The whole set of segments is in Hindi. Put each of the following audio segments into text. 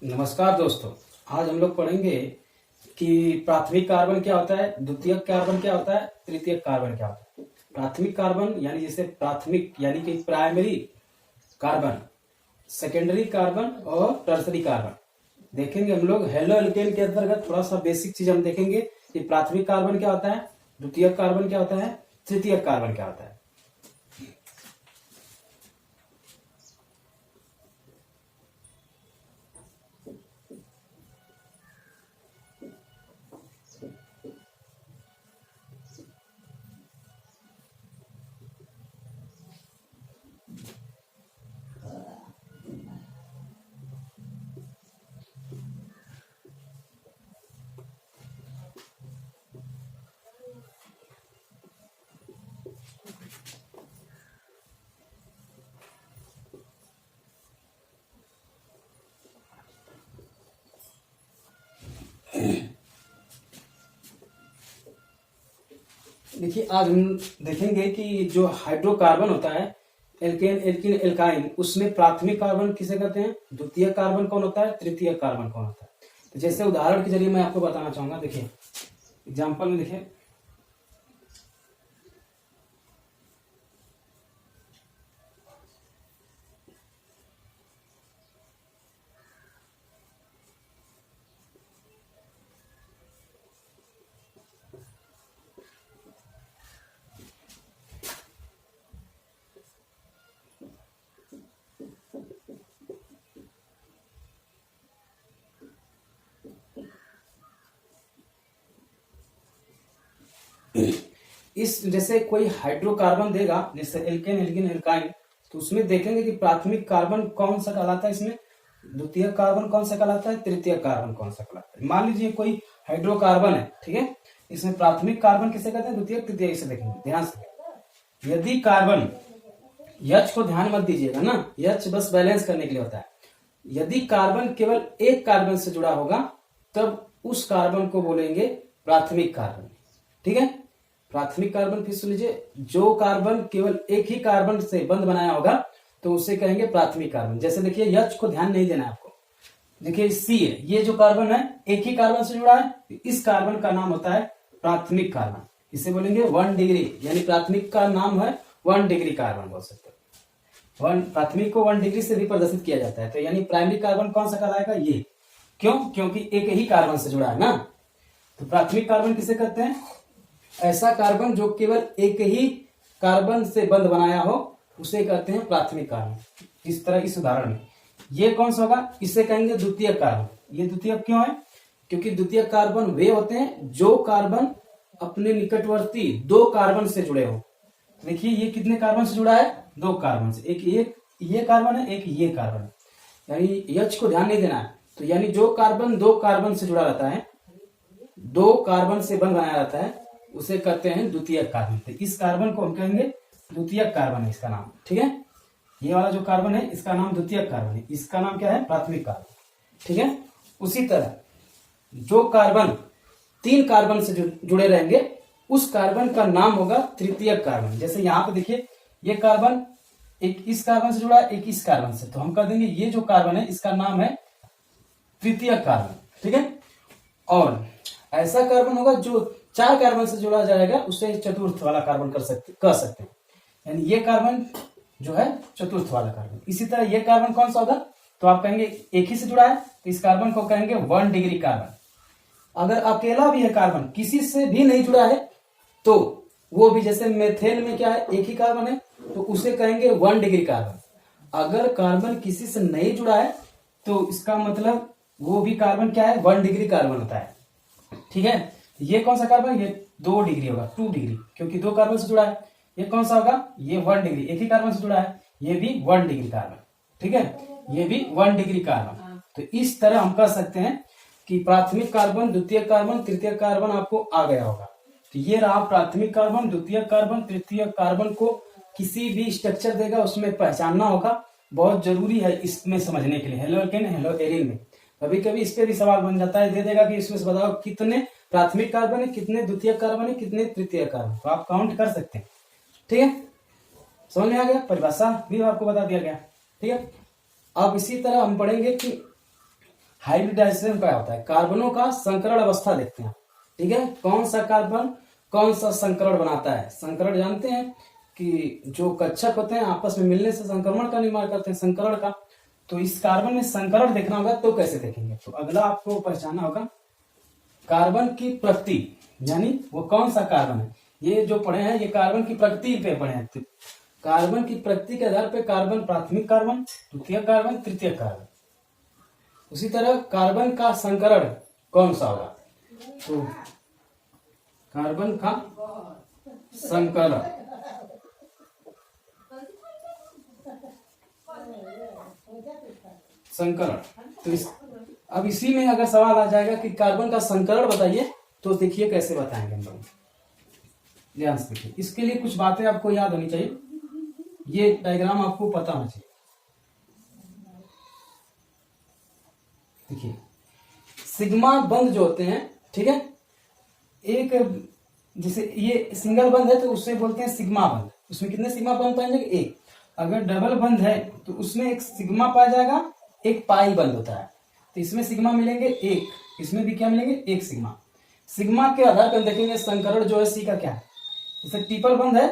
नमस्कार दोस्तों। आज हम लोग पढ़ेंगे कि प्राथमिक कार्बन क्या होता है, द्वितीयक कार्बन क्या होता है, तृतीयक कार्बन क्या होता है। प्राथमिक कार्बन यानी जैसे प्राथमिक यानी कि प्राइमरी कार्बन, सेकेंडरी कार्बन और टर्सरी कार्बन देखेंगे हम लोग। हेलो एल्केन के अंतर्गत थोड़ा सा बेसिक चीज हम देखेंगे कि प्राथमिक कार्बन क्या होता है, द्वितीयक कार्बन क्या होता है, तृतीयक कार्बन क्या होता है। देखिए, आज हम देखेंगे कि जो हाइड्रोकार्बन होता है, एल्केन एल्किन एल्काइन, उसमें प्राथमिक कार्बन किसे कहते हैं, द्वितीय कार्बन कौन होता है, तृतीय कार्बन कौन होता है। तो जैसे उदाहरण के जरिए मैं आपको बताना चाहूंगा। देखिए एग्जाम्पल में देखिए, इस जैसे कोई हाइड्रोकार्बन देगा जैसे एल्केन एल्किन एल्काइन, तो उसमें देखेंगे कि प्राथमिक कार्बन कौन सा कहलाता है, इसमें द्वितीय कार्बन कौन सा कहलाता है, तृतीय कार्बन कौन सा कहलाता है। मान लीजिए कोई हाइड्रोकार्बन है, ठीक है, इसमें प्राथमिक कार्बन किसे कहते हैं, द्वितीय तृतीय, इसे देखेंगे ध्यान से। यदि कार्बन, यच को ध्यान मत दीजिएगा ना, यच बस बैलेंस करने के लिए होता है। यदि कार्बन केवल एक कार्बन से जुड़ा होगा तब उस कार्बन को बोलेंगे प्राथमिक कार्बन, ठीक है। प्राथमिक कार्बन फिर सुन लीजिए, जो कार्बन केवल एक ही कार्बन से बंध बनाया होगा तो उसे कहेंगे प्राथमिक कार्बन। जैसे देखिए, यच को ध्यान नहीं देना है आपको। देखिए सी है, ये जो कार्बन है एक ही कार्बन से जुड़ा है, इस कार्बन का नाम होता है प्राथमिक कार्बन। इसे बोलेंगे 1 डिग्री, यानी प्राथमिक का नाम है 1 डिग्री कार्बन बोल सकते हैं। प्राथमिक को 1 डिग्री से भी प्रदर्शित किया जाता है। तो यानी प्राइमरी कार्बन कौन सा कहलाएगा, ये। क्यों? क्योंकि एक ही कार्बन से जुड़ा है ना। तो प्राथमिक कार्बन किसे कहते हैं, ऐसा कार्बन जो केवल एक ही कार्बन से बंध बनाया हो उसे कहते हैं प्राथमिक कार्बन। इस तरह इस उदाहरण में ये कौन सा होगा, इसे कहेंगे द्वितीय कार्बन। ये द्वितीय क्यों है, क्योंकि द्वितीय कार्बन वे होते हैं जो कार्बन अपने निकटवर्ती 2 कार्बन से जुड़े हो। देखिए ये कितने कार्बन से जुड़ा है, 2 कार्बन से। एक ये कार्बन है, एक ये कार्बन है, यानी एच को ध्यान नहीं देना है। तो यानी जो कार्बन 2 कार्बन से जुड़ा रहता है, 2 कार्बन से बंध बनाया रहता है, उसे कहते हैं द्वितीय कार्बन। तो इस कार्बन को हम कहेंगे द्वितीय कार्बन है इसका नाम, ठीक है। ये वाला जो कार्बन है इसका नाम द्वितीय कार्बन है, इसका नाम क्या है, प्राथमिक कार्बन, ठीक है। उसी तरह जो कार्बन 3 कार्बन से जुड़े रहेंगे उस कार्बन का नाम होगा तृतीय कार्बन। जैसे यहाँ पे देखिए, ये कार्बन एक इस कार्बन से जुड़ा है, एक इस कार्बन से, तो हम कह देंगे ये जो कार्बन है इसका नाम है तृतीय कार्बन, ठीक है। और ऐसा कार्बन होगा जो 4 कार्बन से जुड़ा जाएगा, उसे चतुर्थ वाला कार्बन कह सकते हैं। यानी ये कार्बन जो है चतुर्थ वाला कार्बन। इसी तरह ये कार्बन कौन सा होगा, तो आप कहेंगे एक ही से जुड़ा है, तो इस कार्बन को कहेंगे 1 डिग्री कार्बन। अगर अकेला भी है कार्बन, किसी से भी नहीं जुड़ा है, तो वो भी, जैसे मेथेन में क्या है, एक ही कार्बन है, तो उसे कहेंगे 1 डिग्री कार्बन। अगर कार्बन किसी से नहीं जुड़ा है तो इसका मतलब वो भी कार्बन क्या है, 1 डिग्री कार्बन होता है, ठीक है। ये कौन सा कार्बन, ये 2 डिग्री होगा, 2 डिग्री, क्योंकि 2 कार्बन से जुड़ा है। ये कौन सा होगा, ये 1 डिग्री, एक ही कार्बन से जुड़ा है, ये भी 1 डिग्री कार्बन, ठीक है। ये भी 1 डिग्री कार्बन। तो इस तरह हम कह सकते हैं कि प्राथमिक कार्बन, द्वितीय कार्बन, तृतीय कार्बन आपको आ गया होगा। तो ये रहा प्राथमिक कार्बन, द्वितीय कार्बन, तृतीय कार्बन को किसी भी स्ट्रक्चर देगा उसमें पहचानना होगा, बहुत जरूरी है इसमें समझने के लिए। हेलो एल्केन, हेलो एरिन में कभी कभी इस पे भी सवाल बन जाता है, दे देगा कि इसमें से बताओ कितने प्राथमिक कार्बन है, कितने द्वितीय कार्बन है, कितने तृतीय कार्बन, तो आप काउंट कर सकते हैं, ठीक है। समझ में आ गया, परिभाषा भी आपको बता दिया गया, ठीक है। अब इसी तरह हम पढ़ेंगे कि हाइब्रिडाइजेशन क्या होता है, कार्बनों का संकरण अवस्था देखते हैं, ठीक है। कौन सा कार्बन कौन सा संकरण बनाता है। संकरण जानते हैं कि जो कक्षक होते हैं आपस में मिलने से संक्रमण का निर्माण करते हैं, संकरण का। तो इस कार्बन में संकरण देखना होगा तो कैसे देखेंगे, तो अगला आपको पहचानना होगा कार्बन की प्रकृति, यानी वो कौन सा कार्बन है। ये जो पढ़े हैं ये कार्बन की प्रकृति पे पढ़े हैं, तो कार्बन की प्रकृति के आधार पे कार्बन प्राथमिक कार्बन, द्वितीय कार्बन, तृतीय कार्बन। उसी तरह कार्बन का संकरण कौन सा होगा, तो कार्बन का संकरण तो अब इसी में अगर सवाल आ जाएगा कि कार्बन का संकरण बताइए, तो देखिए कैसे बताएंगे हम लोग, ध्यान से देखिए। इसके लिए कुछ बातें आपको याद होनी चाहिए, ये डायग्राम आपको पता होना चाहिए। देखिए सिग्मा बंध जो होते हैं, ठीक है, एक जैसे ये सिंगल बंध है तो उससे बोलते हैं सिग्मा बंध। उसमें कितने सिग्मा बंध पाए जाएंगे, एक। अगर डबल बंध है तो उसमें एक सिग्मा पाया जाएगा, एक पाई बंध होता है। तो इसमें सिग्मा मिलेंगे एक, इसमें भी क्या मिलेंगे, एक सिग्मा। सिग्मा के आधार पर देखेंगे संकरण जो है सी का क्या है। जैसे ट्रिपल बंध है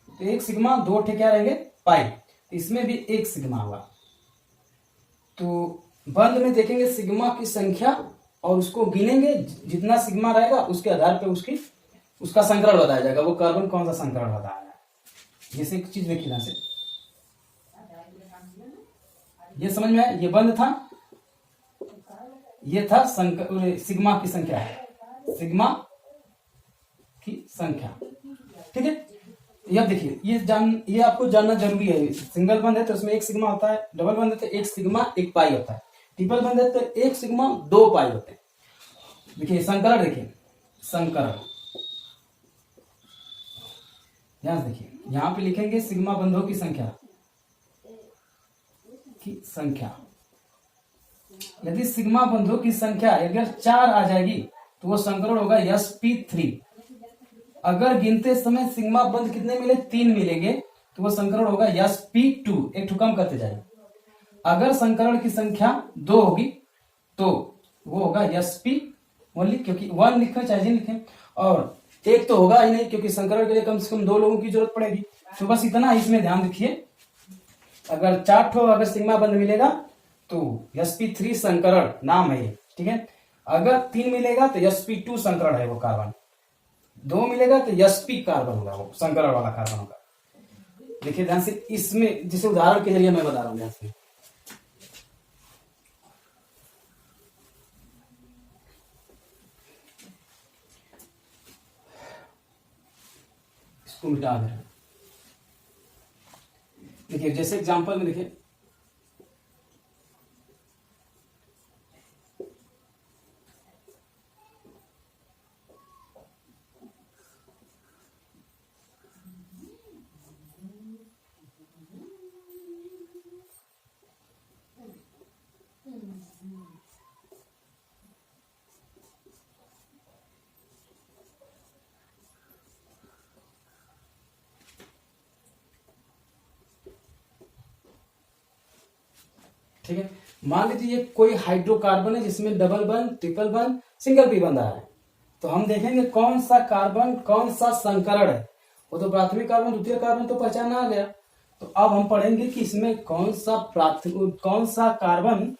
तो एक सिग्मा, दो ठे क्या रहेंगे, पाई। इसमें भी एक सिग्मा होगा। तो बंध में देखेंगे सिग्मा की संख्या और उसको गिनेंगे, जितना सिग्मा रहेगा उसके आधार पे उसका संकरण बताया जाएगा, वो कार्बन कौन सा संकरण बताया जाएगा। जैसे एक चीज देखिए से, ये समझ में आया, ये बंध था, ये था सिग्मा की संख्या है, सिग्मा की संख्या, ठीक है। अब देखिए ये आपको जानना जरूरी है। सिंगल बंध है तो उसमें एक सिग्मा होता है, डबल बंध है तो एक सिग्मा एक पाई होता है, ट्रिपल बंध है तो एक सिग्मा दो पाई होते हैं। देखिए संकरण, देखिए संकरण, ध्यान देखिए यहां पे लिखेंगे सिग्मा बंधों की संख्या यदि सिग्मा बंधों की संख्या अगर 4 आ जाएगी तो वो संकरण होगा sp3। अगर गिनते समय सिग्मा बंध कितने मिले, 3 मिलेंगे तो वो संकरण होगा sp2, एक ठो कम करते जाएंगे। अगर संकरण की संख्या 2 होगी तो वो होगा sp ओनली, क्योंकि 1 लिखे चाहे जिन लिखे, और एक तो होगा ही नहीं क्योंकि संकरण के लिए कम से कम 2 लोगों की जरूरत पड़ेगी। तो बस इतना इसमें ध्यान रखिए, अगर 4 ठो अगर सिग्मा बंध मिलेगा तो sp3 संकरण नाम है, ठीक है। अगर 3 मिलेगा तो sp2 संकरण है वो कार्बन, 2 मिलेगा तो sp कार्बन होगा, वो संकरण वाला कार्बन होगा। देखिए ध्यान से, इसमें जिसे उदाहरण के जरिए मैं बता रहा हूं, ध्यान से इसको मिटा दे रहे हैं। देखिए जैसे एग्जांपल में देखिए, ठीक है, मान लीजिए कोई हाइड्रोकार्बन है जिसमें डबल बंध, ट्रिपल बंध, सिंगल भी बंधा है, तो हम देखेंगे कौन सा कार्बन कौन सा संकरण है। वो तो प्राथमिक कार्बन द्वितीय कार्बन तो पहचाना आ गया। तो अब हम पढ़ेंगे कि इसमें कौन सा कार्बन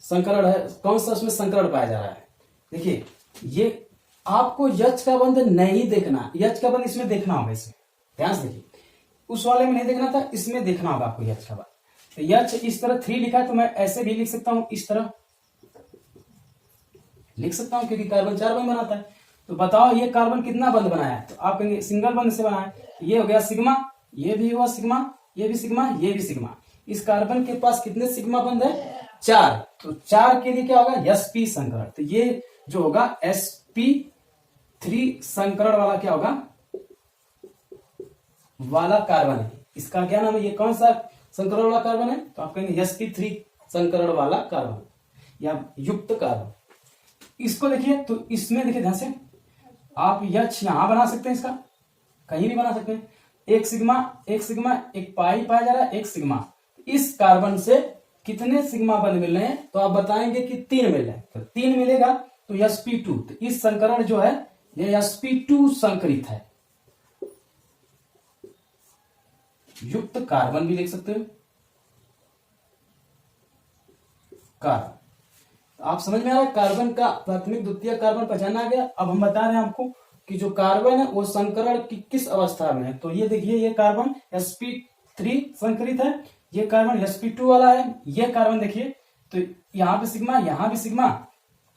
संकरण है, कौन सा उसमें संकरण पाया जा रहा है। देखिए ये आपको यच का बंध नहीं देखना, यच का बंध इसमें देखना होगा, इसमें ध्यान से देखिए, उस वाले में नहीं देखना था, इसमें देखना होगा आपको यच का बंध। तो यच इस तरह 3 लिखा है तो मैं ऐसे भी लिख सकता हूं, इस तरह लिख सकता हूं क्योंकि कार्बन 4 बंध बनाता है। तो बताओ ये कार्बन कितना बंध बनाया है, तो आप कहेंगे सिंगल बंध से बनाया है। ये हो गया सिग्मा, ये भी हुआ सिग्मा, ये भी सिग्मा, ये भी सिग्मा। इस कार्बन के पास कितने सिग्मा बंध है, 4। तो 4 के लिए क्या होगा, sp संकरण। तो ये जो होगा sp3 संकरण वाला क्या होगा, वाला कार्बन है। इसका क्या नाम है, ये कौन सा संकरण वाला कार्बन है, तो आप कहेंगे sp3 संकरण वाला कार्बन या युक्त कार्बन। इसको देखिए, तो इसमें देखिए ध्यान से, आप यच यहां बना सकते हैं, इसका कहीं भी बना सकते हैं। एक सिग्मा एक पाई पाया जा रहा है, एक सिग्मा। इस कार्बन से कितने सिग्मा बंध मिल रहे हैं, तो आप बताएंगे कि 3 मिल रहे हैं। तो 3 मिलेगा तो sp2, तो इस संकरण जो है ये sp2 संकरित है। युक्त कार्बन भी लिख सकते हो, कार्बन। आप समझ में आ रहा है, कार्बन का प्राथमिक द्वितीय कार्बन पहचाना आ गया। अब हम बता रहे हैं आपको कि जो कार्बन है वो संकरण की किस अवस्था में है। तो ये देखिए, ये कार्बन sp3 संकरित है, ये कार्बन sp2 वाला है। ये कार्बन देखिए, तो यहाँ पे सिग्मा, यहाँ भी सिग्मा,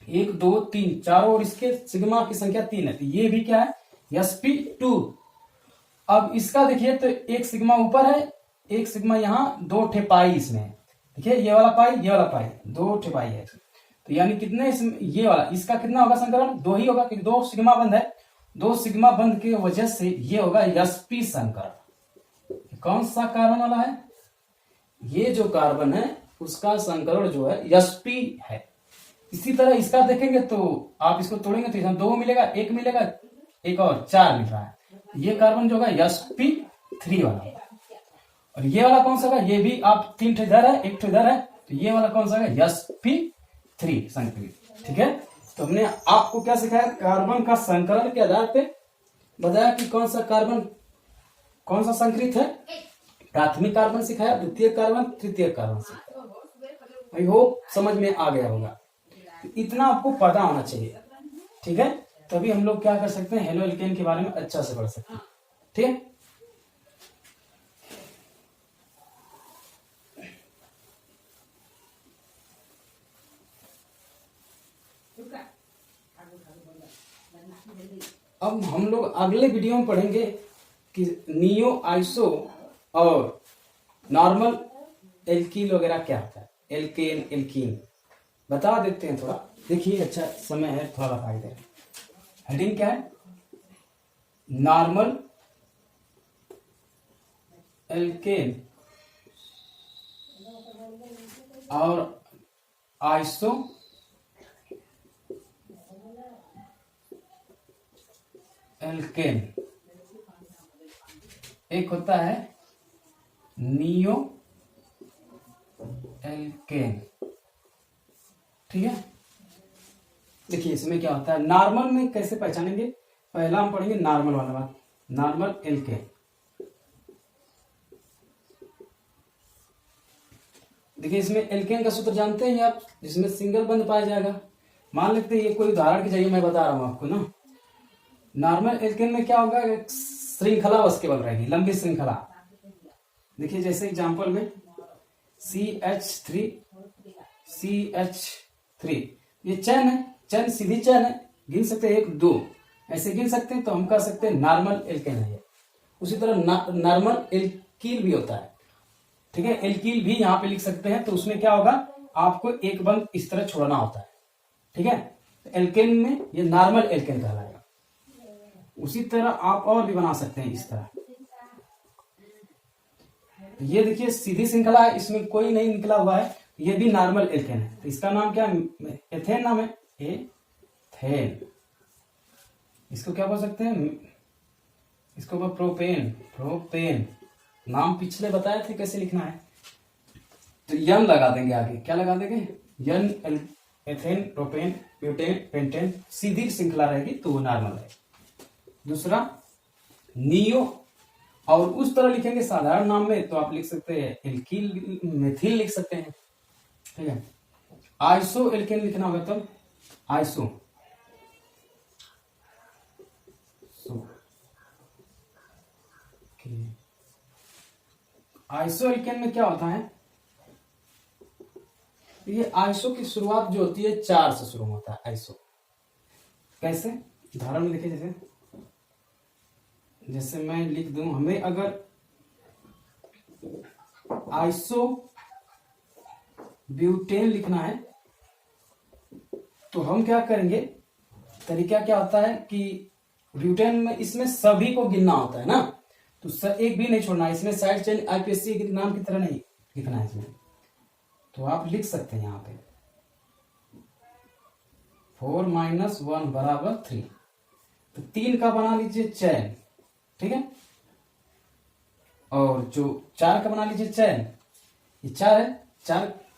1 2 3 चारों, और इसके सिग्मा की संख्या 3 है। तो ये भी क्या है, sp2। अब इसका देखिए, तो एक सिग्मा ऊपर है, एक सिग्मा यहाँ, 2 ठे पाई इसमें है। देखिए, ये वाला पाई, ये वाला पाई, 2 ठे पाई है। तो यानी कितने इसमें, ये वाला, इसका कितना होगा संकरण, 2 ही होगा, क्योंकि 2 सिग्मा बंध है। 2 सिग्मा बंध की वजह से ये होगा sp संकरण। कौन सा कार्बन वाला है, ये जो कार्बन है उसका संकरण जो है sp है। इसी तरह इसका देखेंगे तो आप इसको तोड़ेंगे तो इसमें 2 मिलेगा, 1 मिलेगा, एक और 4 मिल रहा है। ये कार्बन जो होगा sp3 वाला। और ये वाला कौन सा होगा, ये भी आप 3 ठे इधर है, 1 ठे इधर है, तो ये वाला कौन सा है, sp3 संकरित। ठीक है, तो हमने आपको क्या सिखाया, कार्बन का संकरण के आधार पे बताया कि कौन सा कार्बन कौन सा संकरित है। प्राथमिक कार्बन सिखाया, द्वितीय कार्बन, तृतीय कार्बन सिखाया। आई होप समझ में आ गया होगा। इतना आपको पता होना चाहिए, ठीक है, तभी हम लोग क्या कर सकते हैं, हेलो एल्केन के बारे में अच्छा से पढ़ सकते हैं। ठीक है, अब हम लोग अगले वीडियो में पढ़ेंगे कि नियो आइसो और नॉर्मल एल्कील वगैरह क्या होता है, एल्केन एल्कीन बता देते हैं थोड़ा। देखिए, अच्छा समय है, थोड़ा बता दे। हेडिंग क्या है, नॉर्मल एल्केन और आइसो एल्केन। एक होता है नियो एल्केन। ठीक है, देखिए इसमें क्या होता है, नॉर्मल में कैसे पहचानेंगे, पहला हम पढ़ेंगे नॉर्मल वाला बात, नॉर्मल एल्केन। देखिए, इसमें एल्केन का सूत्र जानते हैं आप, जिसमें सिंगल बंध पाया जाएगा। मान लेते हैं ये कोई उदाहरण की जगह मैं बता रहा हूं आपको ना। नॉर्मल एल्केन में क्या होगा, एक श्रृंखला उसके बन रहेगी, लंबी श्रृंखला। देखिए, जैसे एग्जांपल में CH3 CH3, ये चैन है, चैन सीधी चैन है, गिन सकते हैं 1 2 ऐसे गिन सकते हैं, तो हम कह सकते हैं नॉर्मल एल्केन है। उसी तरह नॉर्मल एल्कील भी होता है। ठीक है, एल्कील भी यहाँ पे लिख सकते हैं। तो उसमें क्या होगा, आपको एक बंध इस तरह छोड़ना होता है। ठीक है, तो एल्केन में ये नॉर्मल एल्केन कहलाएगा। उसी तरह आप और भी बना सकते हैं इस तरह। तो ये देखिए सीधी श्रृंखला है, इसमें कोई नहीं निकला हुआ है, ये भी नॉर्मल एल्केन है। तो इसका नाम क्या है, एथेन नाम है, एथेन। इसको क्या बोल सकते हैं, इसको प्रोपेन, प्रोपेन नाम पिछले बताए थे कैसे लिखना है। तो यन लगा देंगे आगे, क्या लगा देंगे, यन, एथेन, प्रोपेन, ब्यूटेन, पेंटेन, सीधी श्रृंखला रहेगी तो वो नॉर्मल है। दूसरा नियो, और उस तरह लिखेंगे साधारण नाम में तो आप लिख सकते हैं एल्कील, मेथिल लिख सकते हैं। ठीक है, आइसो एल्केन लिखना होगा तब आइसो, आइसो एल्केन में क्या होता है, ये आइसो की शुरुआत जो होती है 4 से शुरू होता है। आइसो कैसे, उदाहरण में देखिए, जैसे मैं लिख दूं, हमें अगर आइसो ब्यूटेन लिखना है तो हम क्या करेंगे, तरीका क्या होता है कि ब्यूटेन में इसमें सभी को गिनना होता है ना, तो एक भी नहीं छोड़ना। इसमें साइड चेन आईपीएससी के नाम की तरह नहीं लिखना है इसमें। तो आप लिख सकते हैं यहाँ पे 4 - 1 = 3। तो 3 का बना लीजिए चैन, ठीक है, और जो 4 का बना लीजिए चैन, ये 4 है,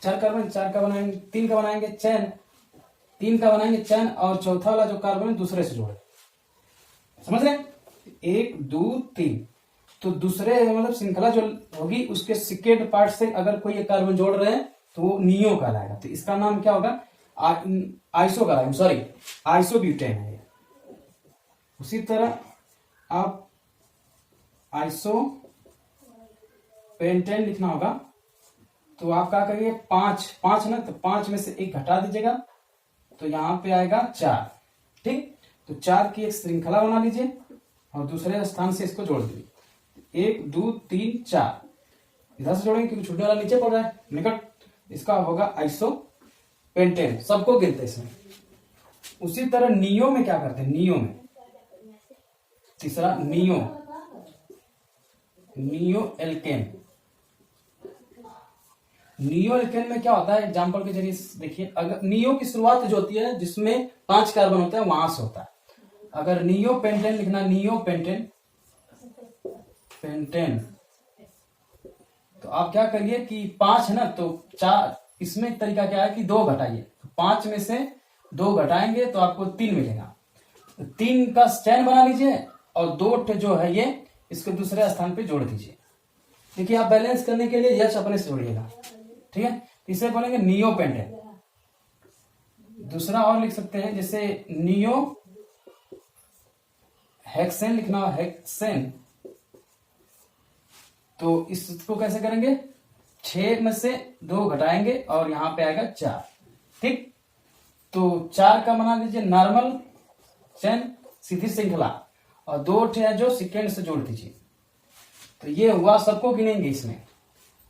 4 कार्बन, 4 का बनाएंगे, 3 का बनाएंगे चैन, 3 का बनाएंगे चैन, और चौथा वाला जो कार्बन है दूसरे से जोड़े, समझ रहे हैं? 1 2 3, तो दूसरे मतलब श्रृंखला जो होगी उसके सेकेंड पार्ट से अगर कोई एक कार्बन जोड़ रहे हैं तो वो नियो कहलाएगा। तो इसका नाम क्या होगा? आइसो कहलाएगा, सॉरी आइसोब्यूटेन है। उसी तरह आप आइसो पेंटेन लिखना होगा, तो आप क्या करिए, 5 ना, तो 5 में से 1 घटा दीजिएगा, तो यहां पे आएगा 4। ठीक, तो 4 की एक श्रृंखला बना लीजिए और दूसरे स्थान से इसको जोड़ दीजिए। 1 2 3 4 इधर से जोड़ेंगे क्योंकि छूटने वाला नीचे पड़ रहा है निकट, इसका होगा आइसो पेंटेन, सबको गिनते हैं इसमें। उसी तरह नियो में क्या करते हैं? नियो में तीसरा नियो एल्केन। नियो एल्केन में क्या होता है, एग्जांपल के जरिए देखिए। अगर नियो की शुरुआत जो होती है जिसमें 5 कार्बन होता है वहां से होता है। अगर नियो पेंटेन लिखना, नियो पेंटेन, तो आप क्या करिए कि 5 है ना, तो 4, इसमें तरीका क्या है कि 2 घटाइए, 5 में से 2 घटाएंगे तो आपको 3 मिलेगा। 3 का चैन बना लीजिए और 2 जो है ये इसको दूसरे स्थान पे जोड़ दीजिए। देखिए आप बैलेंस करने के लिए यश अपने से जोड़िएगा, ठीक है? इसे बोलेंगे नियो पेंटेन। दूसरा और लिख सकते हैं, जैसे नियो हेक्सेन लिखना, हेक्सेन, तो इसको कैसे करेंगे? 6 में से 2 घटाएंगे और यहां पे आएगा 4। ठीक, तो 4 का बना लीजिए नॉर्मल चैन, सीधी श्रृंखला, और 2 है जो सेकेंड से जोड़ दीजिए। तो ये हुआ, सबको गिनेंगे इसमें,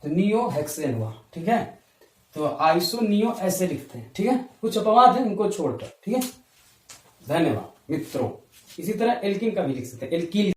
तो नियो हेक्सेन हुआ। ठीक है, तो आइसो नियो ऐसे लिखते हैं। ठीक है, कुछ अपवाद है उनको छोड़कर। ठीक है, धन्यवाद मित्रों। इसी तरह एल्किन का भी लिख सकते हैं, एल्कीन।